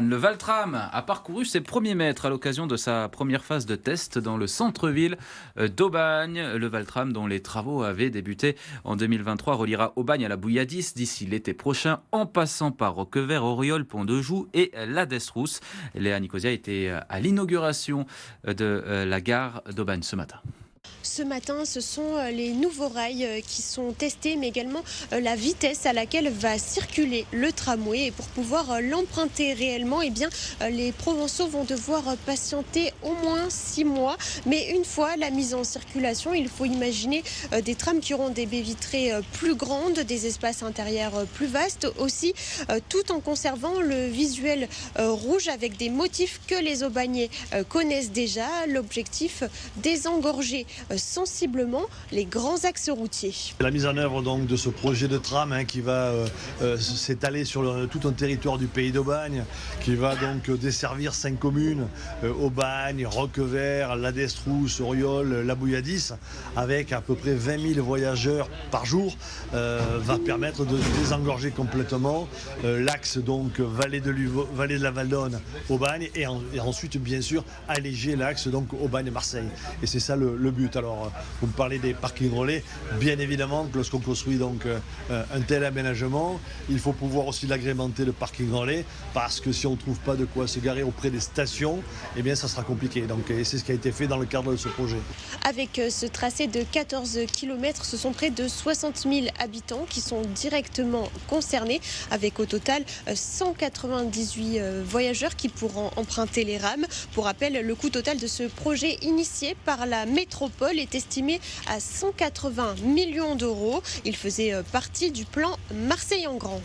Le Valtram a parcouru ses premiers mètres à l'occasion de sa première phase de test dans le centre-ville d'Aubagne. Le Valtram, dont les travaux avaient débuté en 2023, reliera Aubagne à la Bouilladis d'ici l'été prochain, en passant par Roquevert, Auriol, Pont-de-Joux et la Desrousse. Léa Nicosia était à l'inauguration de la gare d'Aubagne ce matin. Ce matin, ce sont les nouveaux rails qui sont testés, mais également la vitesse à laquelle va circuler le tramway. Et pour pouvoir l'emprunter réellement, les Provençaux vont devoir patienter au moins 6 mois. Mais une fois la mise en circulation, il faut imaginer des trams qui auront des baies vitrées plus grandes, des espaces intérieurs plus vastes aussi, tout en conservant le visuel rouge avec des motifs que les Aubagnais connaissent déjà. L'objectif, désengorger sensiblement les grands axes routiers. La mise en œuvre donc de ce projet de tram qui va s'étaler sur tout un territoire du pays d'Aubagne, qui va donc desservir 5 communes, Aubagne, Roquevert, la Desrousse, Auriol, la Bouilladis, avec à peu près 20 000 voyageurs par jour, va permettre de désengorger complètement l'axe donc vallée de la Valdonne, Aubagne, et ensuite bien sûr alléger l'axe donc Aubagne-Marseille. Et c'est ça le but. Alors, vous me parlez des parkings relais. Bien évidemment que lorsqu'on construit donc un tel aménagement, il faut pouvoir aussi l'agrémenter, le parking relais, parce que si on ne trouve pas de quoi se garer auprès des stations, eh bien ça sera compliqué. Donc, et c'est ce qui a été fait dans le cadre de ce projet. Avec ce tracé de 14 km, ce sont près de 60 000 habitants qui sont directement concernés, avec au total 198 voyageurs qui pourront emprunter les rames. Pour rappel, le coût total de ce projet initié par la métropole est estimé à 180 millions d'euros. Il faisait partie du plan Marseille en grand.